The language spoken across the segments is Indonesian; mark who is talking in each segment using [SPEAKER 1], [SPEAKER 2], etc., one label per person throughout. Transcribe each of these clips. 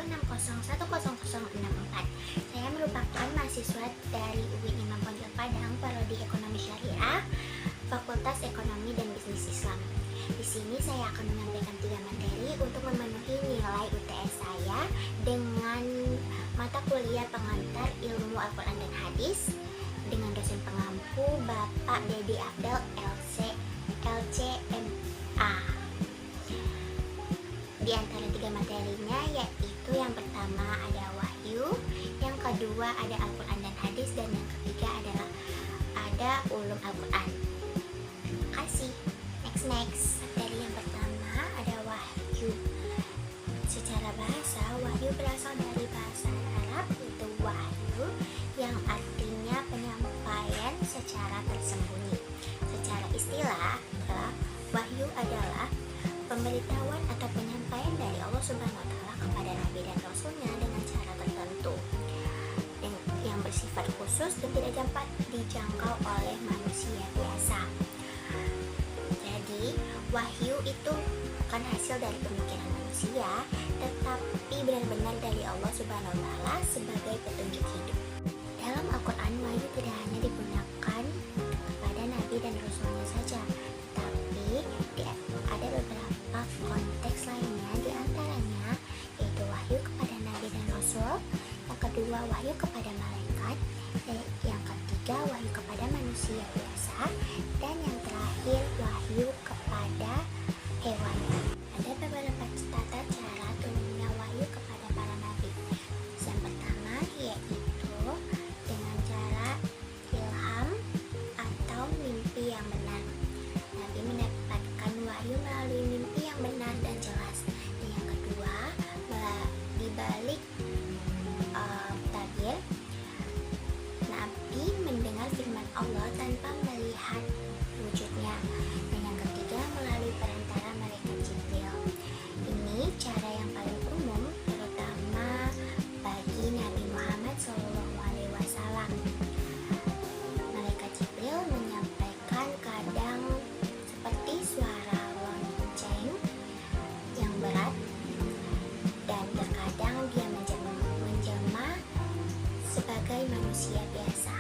[SPEAKER 1] 1601064. Saya merupakan mahasiswa dari UI Imam Bonjol Padang, Prodi Ekonomi Syariah, Fakultas Ekonomi dan Bisnis Islam. Di sini saya akan menyampaikan 3 materi untuk memenuhi nilai UTS saya dengan mata kuliah pengantar ilmu Al-Quran dan Hadis dengan dosen pengampu Bapak Dedi Afdal LCMA. Di antara 3 materinya yaitu yang pertama ada wahyu, yang kedua ada Al-Quran dan Hadis, dan yang ketiga adalah ada ulum Al-Quran. Terima kasih. Next. Materi yang pertama ada wahyu. Secara bahasa, wahyu berasal dari bahasa Arab yaitu wahyu yang artinya penyampaian secara tersembunyi. Secara istilah, wahyu adalah pemberitahuan atau penyampaian dari Allah Subhanahu wa Ta'ala kepada Nabi dan Rasulnya dengan cara tertentu yang bersifat khusus dan tidak dapat dijangkau oleh manusia biasa. Jadi, wahyu itu bukan hasil dari pemikiran manusia, tetapi benar-benar dari Allah Subhanahu wa Ta'ala sebagai petunjuk hidup. Dalam Al-Quran, wahyu tidak hanya digunakan kepada Nabi dan Rasulnya saja, tapi ada beberapa konteks lainnya, diantaranya yaitu wahyu kepada Nabi dan Rasul, yang kedua wahyu kepada malaikat, yang ketiga wahyu kepada manusia biasa, dan yang terakhir wahyu kepada hewan. Ada beberapa tata cara turunnya wahyu kepada para nabi. Yang pertama yaitu dengan cara ilham atau mimpi yang benar. Nabi mendapatkan wahyu melalui mimpi yang benar dan jelas. Dan yang kedua, di balik tabir, Nabi mendengar firman Allah tanpa melihat wujudnya. Dan yang ketiga, melalui perantara malaikat Jibril. Ini cara yang paling umum, terutama bagi Nabi Muhammad SAW. Malaikat Jibril menyampaikan kadang seperti suara lonceng yang berat, dan terkadang dia menjelma sebagai manusia biasa.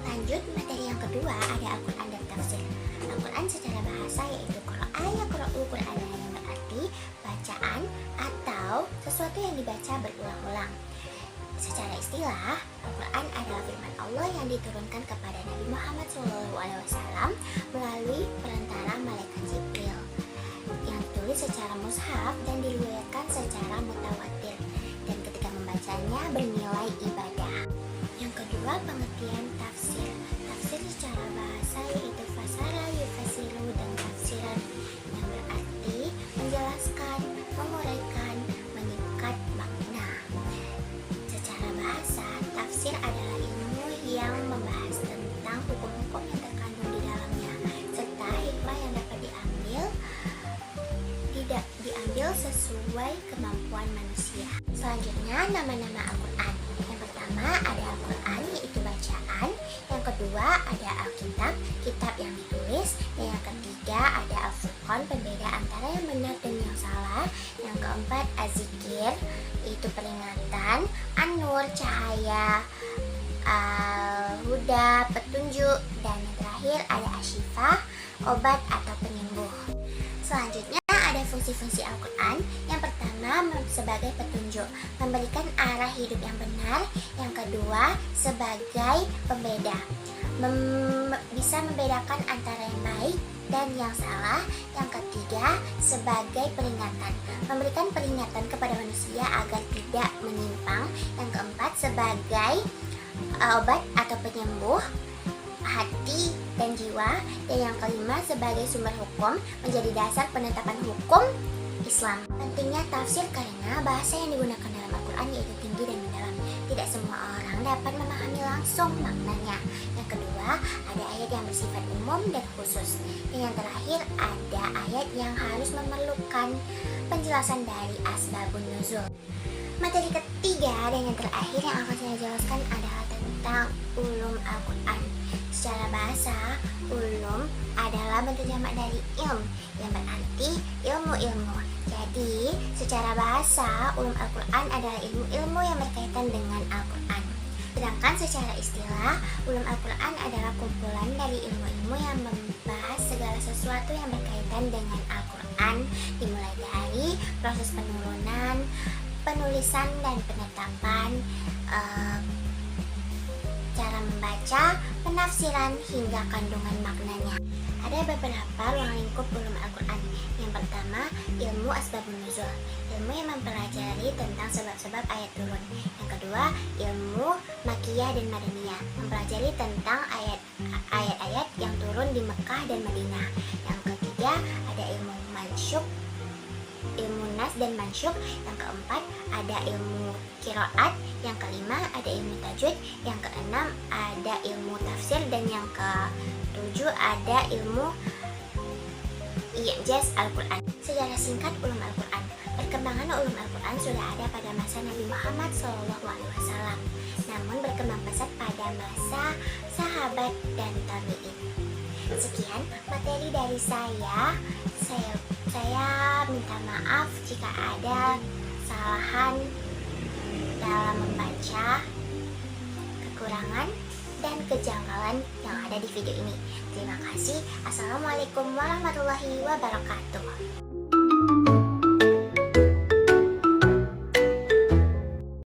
[SPEAKER 1] Lanjut, materi yang kedua ada Al-Quran dan tafsir. Al-Quran secara bahasa yaitu Qur'ul Qur'an, yang berarti bacaan atau sesuatu yang dibaca berulang-ulang. Secara istilah, Al-Quran adalah firman Allah yang diturunkan kepada Nabi Muhammad SAW melalui perantara malaikat Jibril, yang ditulis secara mushaf dan diriwayatkan secara mutawatir, dan ketika membacanya bernilai ibadah. Yang kedua, pengertian tafsir. Tafsir secara bahasa yaitu fasara, yufasiru, dan tafsiran, yang berarti menjelaskan, menguraikan, menyikat makna. Secara bahasa, tafsir adalah ilmu yang membahas tentang hukum-hukum yang terkandung di dalamnya, serta hikmah yang dapat diambil sesuai kemampuan manusia. Selanjutnya, nama-nama Al-Quran. Yang pertama ada Al-Quran yaitu bacaan, yang kedua ada Alkitab, kitab yang ditulis, dan yang ketiga ada Al-Furqan, pembeda antara yang benar dan yang salah, yang keempat Az-Zikir yaitu peringatan, An-Nur cahaya, Al-Huda petunjuk, dan yang terakhir ada Asy-Syifah obat atau penyembuh. Selanjutnya ada fungsi-fungsi Al-Quran. Yang pertama sebagai petunjuk, memberikan arah hidup yang benar. Yang kedua sebagai pembeda, bisa membedakan antara yang baik dan yang salah. Yang ketiga sebagai peringatan, memberikan peringatan kepada manusia agar tidak menyimpang. Yang keempat sebagai obat atau penyembuh hati dan jiwa, dan yang kelima sebagai sumber hukum, menjadi dasar penetapan hukum Islam. Pentingnya tafsir karena bahasa yang digunakan dalam Al-Quran yaitu tinggi dan mendalam. Tidak semua orang dapat memahami langsung maknanya. Yang kedua, ada ayat yang bersifat umum dan khusus. Dan yang terakhir, ada ayat yang harus memerlukan penjelasan dari asbabun nuzul. Materi ketiga dan yang terakhir yang akan saya jelaskan adalah tentang ulum Al-Quran. Secara bahasa, ulum adalah bentuk jamak dari ilm yang berarti ilmu-ilmu. Jadi, secara bahasa, ulum Al-Quran adalah ilmu-ilmu yang berkaitan dengan Al-Quran. Sedangkan secara istilah, ulum Al-Quran adalah kumpulan dari ilmu-ilmu yang membahas segala sesuatu yang berkaitan dengan Al-Quran, dimulai dari proses penurunan, penulisan dan penetapan, cara membaca, penafsiran, hingga kandungan maknanya. Ada beberapa ruang lingkup ulum Al-Quran. Yang pertama, ilmu asbabun nuzul, ilmu yang mempelajari tentang sebab-sebab ayat turun. Yang kedua, ilmu makiyah dan madaniyah, mempelajari tentang ayat-ayat yang turun di Mekah dan Madinah. Yang ketiga, ada ilmu mansyuk, ilmu nas dan mansyuk. Yang keempat, ada ilmu qiraat. Yang kelima, ada ilmu tajwid. Yang keenam, ada ilmu tafsir. Dan yang ketujuh, ada ilmu i'jaz Al-Quran. Sejarah singkat ulum Al-Quran. Perkembangan ulum Al-Quran sudah ada pada masa Nabi Muhammad SAW, namun berkembang pesat pada masa sahabat dan tabi'in. Sekian materi dari saya. Saya minta maaf jika ada kesalahan dalam membaca, kekurangan dan kejanggalan yang ada di video ini. Terima kasih. Assalamualaikum warahmatullahi wabarakatuh.